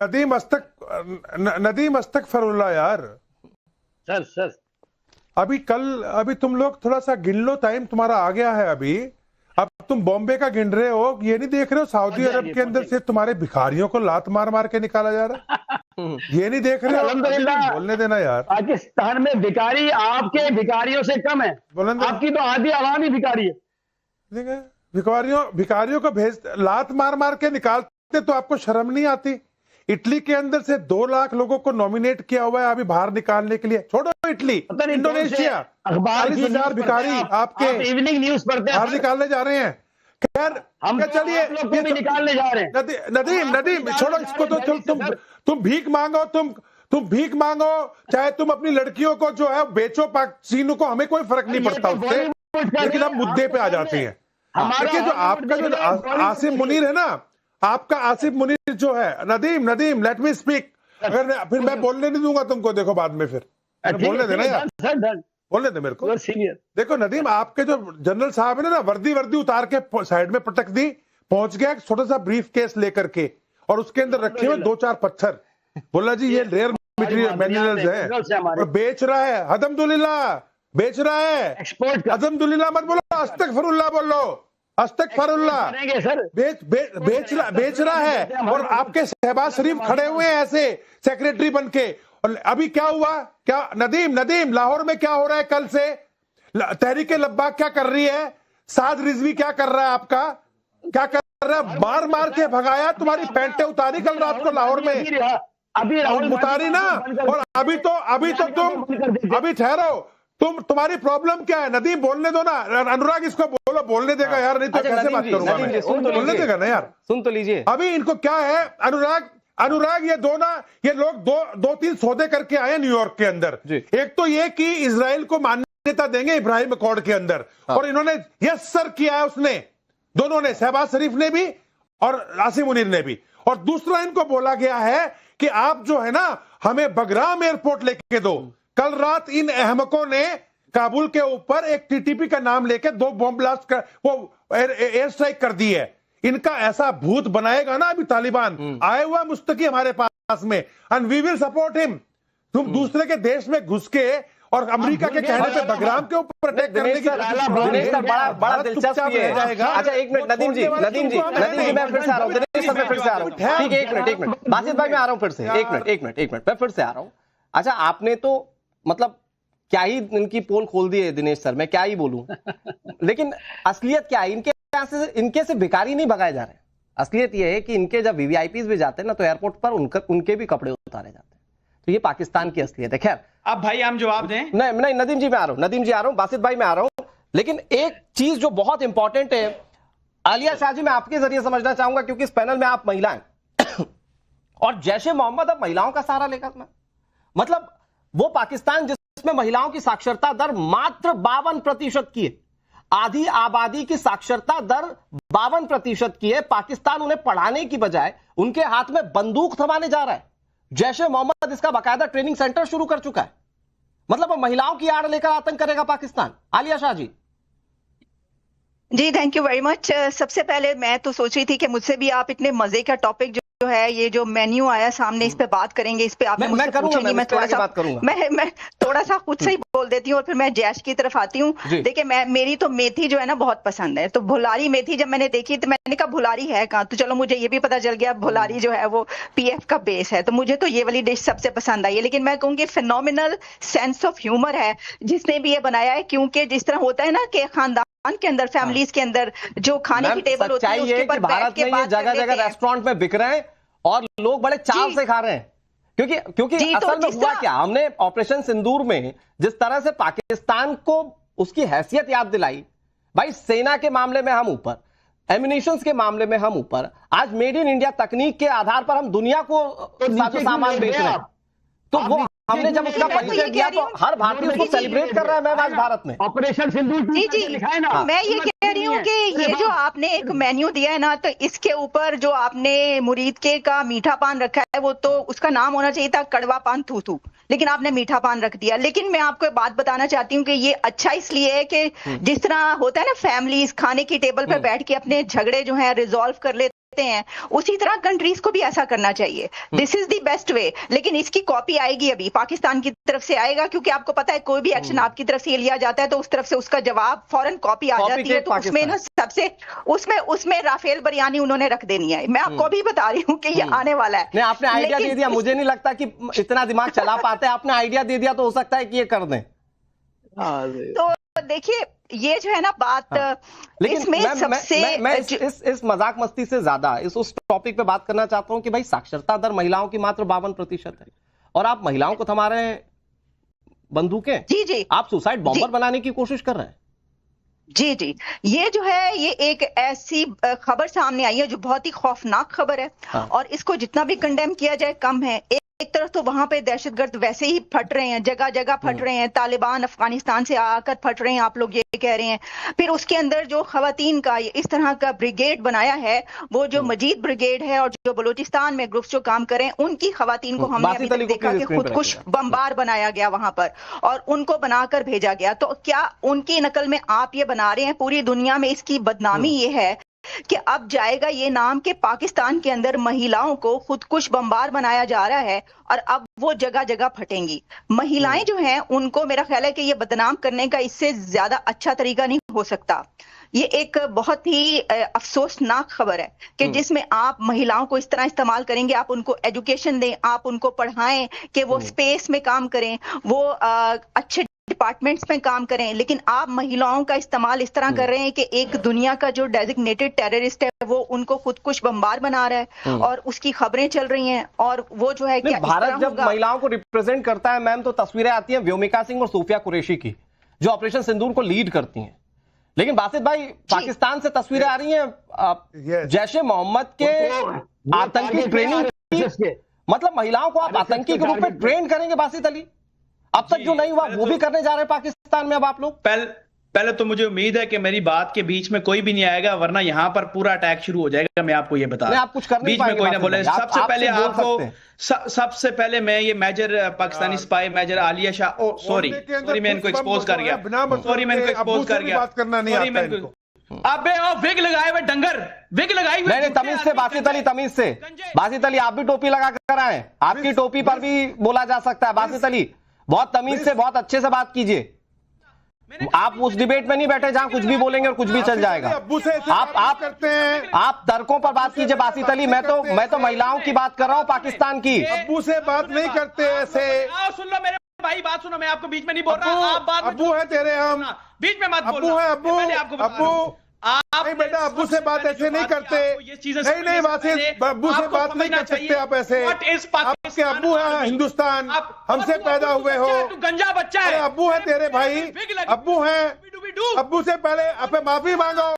नदीम अस्तगफिरुल्लाह यार। सर अभी तुम लोग थोड़ा सा गिन लो, टाइम तुम्हारा आ गया है। अभी अब तुम बॉम्बे का गिन रहे हो, ये नहीं देख रहे हो सऊदी अरब के अंदर से तुम्हारे भिखारियों को लात मार मार के निकाला जा रहा है? ये नहीं देख रहे हो? बोलने देना यार। पाकिस्तान में भिखारी आपके भिखारियों से कम है, आपकी तो आधी आवाम ही भिखारी है। भिखारियों को भेज लात मार मार के निकालते तो आपको शर्म नहीं आती? इटली के अंदर से 2 लाख लोगों को नॉमिनेट किया हुआ है अभी बाहर निकालने के लिए। छोड़ो इटली, इंडोनेशिया 40,000 भिखारी आपके इवनिंग न्यूज पढ़ते हैं, बाहर निकालने जा रहे हैं। खैर हम चलिए, ये भी निकालने जा रहे हैं। नदीम छोड़ो इसको, तो तुम भीख मांगो, तुम भीख मांगो, चाहे तुम अपनी लड़कियों को जो है बेचो चीनू को, हमें कोई फर्क नहीं पड़ता उससे। लेकिन हम मुद्दे पे आ जाते हैं। देखिए जो आपका जो आसिफ मुनीर है ना, आपका आसिफ मुनीर जो है, नदीम लेट मी स्पीक। अगर फिर मैं बोलने नहीं दूंगा तुमको, देखो बाद में फिर बोलने देना यार, बोलने दे मेरे को। देखो नदीम, आपके जो जनरल साहब है ना, वर्दी उतार के साइड में पटक दी, पहुंच गया छोटा सा ब्रीफ केस लेकर के, और उसके अंदर रखे हुए 2-4 पत्थर। बोला जी ये रेयर मटेरियल मिनरल्स है, और बेच रहा है। अल्हम्दुलिल्लाह बेच रहा है, अल्हम्दुलिल्लाह मत बोलो, अस्तगफिरुल्लाह बोलो, अस्तगफिरुल्लाह। बेच रहा है। और आपके शहबाज शरीफ खड़े हुए हैं ऐसे सेक्रेटरी बन के। और अभी क्या हुआ, क्या नदीम लाहौर में क्या हो रहा है? कल से तहरीक लब्बाक क्या कर रही है? साद रिजवी क्या कर रहा है? आपका क्या कर रहा है? मार मार के भगाया, तुम्हारी पैंटें उतारी कल रात को लाहौर में, अभी उतारी ना। और अभी तो तुम अभी ठहरो, तुम्हारी प्रॉब्लम क्या है? नदीम बोलने दो ना, अनुराग इसको बोलने देगा यार, नहीं तो कैसे बात करूंगा मैं? बोलने देगा ना यार, सुन तो लीजिए। अभी इनको क्या है? अनुराग ये लोग 2-3 सौदे करके आए न्यूयॉर्क के अंदर। एक तो ये कि इजराइल को मान्यता देंगे इब्राहिम अकॉर्ड के अंदर, और इन्होंने यस सर किया है, उसने दोनों ने, शहबाज शरीफ ने भी और आसिम मुनीर ने भी। और दूसरा इनको बोला गया है कि आप जो है ना, हमें बगराम एयरपोर्ट लेके दो। कल रात इन अहमकों ने काबुल के ऊपर एक टीटीपी का नाम लेके 2 बॉम्ब ब्लास्ट कर, वो एयर स्ट्राइक कर दी है। इनका ऐसा भूत बनाएगा ना अभी तालिबान, आए हुआ मुस्तकी हमारे पास में, and we will support him. तुम दूसरे के देश में घुस के और अमेरिका के कहने पे बगराम के ऊपर अटैक करने की बड़ा दिलचस्प है। अच्छा एक मिनट नदीम जी मैं फिर से आ रहा हूँ, दिनेश सर मैं फिर से आ रहा हूँ। ठीक है, एक मिनट बासित भाई मैं आ रहा हूँ फिर से, एक मिनट मैं फिर से आ रहा हूँ। अच्छा आपने तो मतलब क्या ही इनकी पोल खोल दी है दिनेश सर, मैं क्या ही बोलूं। लेकिन असलियत क्या है? इनके से भिखारी नहीं भगाए जा रहे। असलियत यह है कि इनके जब वीवीआईपीज भी जाते हैं ना, तो एयरपोर्ट पर उनके भी कपड़े उतारे जाते हैं। तो ये पाकिस्तान की असलियत है। खैर अब भाई हम जवाब दें। नहीं नदीम जी मैं आ रहा हूं, बासित भाई मैं आ रहा हूं। लेकिन एक चीज जो बहुत इंपॉर्टेंट है, आलिया शाह जी मैं आपके जरिए समझना चाहूंगा, क्योंकि इस पैनल में आप महिला हैं और जैश ए मोहम्मद अब महिलाओं का सहारा लेकर, मतलब वो पाकिस्तान जिसमें महिलाओं की साक्षरता दर मात्र 52% की है, आधी आबादी की साक्षरता दर 52% की है, पाकिस्तान उन्हें पढ़ाने की बजाय उनके हाथ में बंदूक थमाने जा रहा है। जैश ए मोहम्मद इसका बाकायदा ट्रेनिंग सेंटर शुरू कर चुका है। मतलब वो महिलाओं की आड़ लेकर आतंक करेगा पाकिस्तान। आलिया शाह जी। जी थैंक यू वेरी मच। सबसे पहले मैं तो सोच रही थी कि मुझसे भी आप इतने मजे का टॉपिक जो है, ये जो मेन्यू आया सामने, इस पे बात करेंगे, इस पे आपने मुझसे पूछेंगी, मैं थोड़ा सा मैं थोड़ा सा खुद से ही बोल देती हूँ और फिर मैं जैश की तरफ आती हूँ। देखिए मेरी तो मेथी जो है ना बहुत पसंद है, तो भुलारी मेथी जब मैंने देखी तो मैंने कहा भुलारी है कहाँ, तो चलो मुझे ये भी पता चल गया भुलारी जो है वो पीएफ का बेस है, तो मुझे तो ये वाली डिश सबसे पसंद आई है। लेकिन मैं कहूँगी फिनोमिनल सेंस ऑफ ह्यूमर है जिसने भी ये बनाया है, क्योंकि जिस तरह होता है ना कि खानदान के अंदर, फैमिलीज के अंदर जो खाने की टेबल होती है उसके ऊपर बैठ के बात जगह जगह रेस्टोरेंट में बिक रहे हैं और लोग बड़े चाव से खा रहे हैं, क्योंकि असल में हुआ क्या, हमने ऑपरेशन सिंदूर में जिस तरह से पाकिस्तान को उसकी हैसियत याद दिलाई, भाई सेना के मामले में हम ऊपर, एम्यूनिशंस के मामले में हम ऊपर, आज मेड इन इंडिया तकनीक के आधार पर हम दुनिया को सामान बेच रहे हैं। तो वो हमने जब उसका परिचय दिया तो हर भारतीय उसको सेलिब्रेट कर रहा है। मैं आज भारत में ऑपरेशन सिंदूर लिखा है ना, मैं ये कह रही हूँ कि ये जो आपने एक मेन्यू दिया है ना, तो इसके ऊपर जो आपने मुरीद के का मीठा पान रखा है, वो तो उसका नाम होना चाहिए था कड़वा पान थू, लेकिन आपने मीठा पान रख दिया। लेकिन मैं आपको एक बात बताना चाहती हूँ कि ये अच्छा इसलिए है कि जिस तरह होता है ना, फैमिलीज खाने की टेबल पर बैठ के अपने झगड़े जो है रिजॉल्व कर लेते हैं, उसी तरह कंट्रीज को भी ऐसा करना चाहिए। This is the best way. लेकिन इसकी कॉपी आएगी, अभी पाकिस्तान की तरफ से आएगा, क्योंकि आपको पता है कोई भी एक्शन आपकी तरफ से लिया जाता है तो उस तरफ से उसका जवाब फौरन कॉपी आ जाती है। तो उसमें ना सबसे उसमें राफेल बरियानी उन्होंने रख देनी है। मैं आपको भी बता रही हूँ कि ये आने वाला है। नहीं, आपने आइडिया दे दिया, मुझे नहीं लगता कि इतना दिमाग चला पाते। आपने आइडिया दे दिया तो हो सकता है कि ये कर दें। तो देखिए ये जो है ना बात, लेकिन इसमें सबसे मैं इस मजाक मस्ती से ज्यादा उस टॉपिक पे बात करना चाहता हूं कि भाई साक्षरता दर महिलाओं की मात्र 52% है और आप महिलाओं को थमा रहे हैं बंदूकें। जी आप सुसाइड बॉम्बर बनाने की कोशिश कर रहे हैं। जी ये जो है ये एक ऐसी खबर सामने आई है जो बहुत ही खौफनाक खबर है। हाँ। और इसको जितना भी कंडेम किया जाए कम है। एक तरफ तो वहां पे दहशतगर्द वैसे ही फट रहे हैं, जगह जगह फट रहे हैं, तालिबान अफगानिस्तान से आकर फट रहे हैं, आप लोग ये कह रहे हैं। फिर उसके अंदर जो खवातीन का इस तरह का ब्रिगेड बनाया है, वो जो मजीद ब्रिगेड है और जो बलूचिस्तान में ग्रुप्स जो काम करें, उनकी खवातीन को हमने अभी तक देखा कि खुदकुश बमबार बनाया गया वहां पर और उनको बनाकर भेजा गया। तो क्या उनकी नकल में आप ये बना रहे हैं? पूरी दुनिया में इसकी बदनामी ये है कि अब जाएगा ये नाम कि पाकिस्तान के अंदर महिलाओं को खुदकुश बमबार बनाया जा रहा है और अब वो जगह जगह फटेंगी। महिलाएं जो हैं उनको मेरा ख्याल है कि ये बदनाम करने का इससे ज्यादा अच्छा तरीका नहीं हो सकता। ये एक बहुत ही अफसोसनाक खबर है कि जिसमें आप महिलाओं को इस तरह इस्तेमाल करेंगे। आप उनको एजुकेशन दें, आप उनको पढ़ाएं कि वो स्पेस में काम करें, वो अच्छे डिपार्टमेंट्स में काम करें, लेकिन आप महिलाओं का इस्तेमाल इस तरह कर रहे हैं कि एक दुनिया का जो डेजिग्नेटेड टेररिस्ट है वो उनको खुदकुश बमबार बना रहा है और उसकी खबरें चल रही हैं। और वो जो है क्या भारत जब महिलाओं को रिप्रेजेंट करता है मैम, तो तस्वीरें आती हैं व्योमिका सिंह और सूफिया कुरैशी की, जो ऑपरेशन सिंदूर को लीड करती हैं। लेकिन बासित भाई, पाकिस्तान से तस्वीरें आ रही हैं जैश ए मोहम्मद के आतंकी ट्रेनिंग, मतलब महिलाओं को आप आतंकी के रूप में ट्रेन करेंगे बासित अली? अब तक जो नहीं हुआ वो भी करने जा रहे हैं पाकिस्तान में अब आप लोग। पहले तो मुझे उम्मीद है कि मेरी बात के बीच में कोई भी नहीं आएगा, वरना यहां पर पूरा अटैक शुरू हो जाएगा। मैं आपको ये बता, आप कुछ कर नहीं बीच में कोई ना बोले। सबसे पहले आपको सबसे पहले मैं ये major Pakistani spy major Alia Shah, sorry मैं इनको एक्सपोज कर गया, सॉरी मैं इनको एक्सपोज कर गया, सॉरी मैं इनको, अबे ओ विग लगाए हुए डंगर, विग लगाई हुई। नहीं तमीज से बासित अली, तमीज से बासित अली, आप भी टोपी लगा कर आए, आपकी टोपी पर भी बोला जा सकता है। बासित अली, बहुत तमीज से, बहुत अच्छे से बात कीजिए। आप उस डिबेट में नहीं बैठे जहां कुछ भी बोलेंगे और कुछ भी चल जाएगा। आप करते हैं, आप तर्कों पर बात कीजिए बासित अली। मैं तो महिलाओं की बात कर रहा हूं, पाकिस्तान की। अब्बू से बात नहीं करते ऐसे। सुन लो मेरे भाई, बात सुनो, मैं आपको बीच में नहीं बोल रहा। आप बात, अब्बू है तेरे, हम बीच में मत बोलो। अब्बू है, अब्बू नहीं बेटा, अब्बू से बात ऐसे नहीं करते। नहीं बासित, अब्बू से बात नहीं कर सकते आप ऐसे। आपके अब्बू हैं, हिंदुस्तान हमसे पैदा हुए हो, गंजा बच्चा है। अब्बू है तेरे भाई, अब्बू हैं। अब्बू से पहले आप माफी मांगो।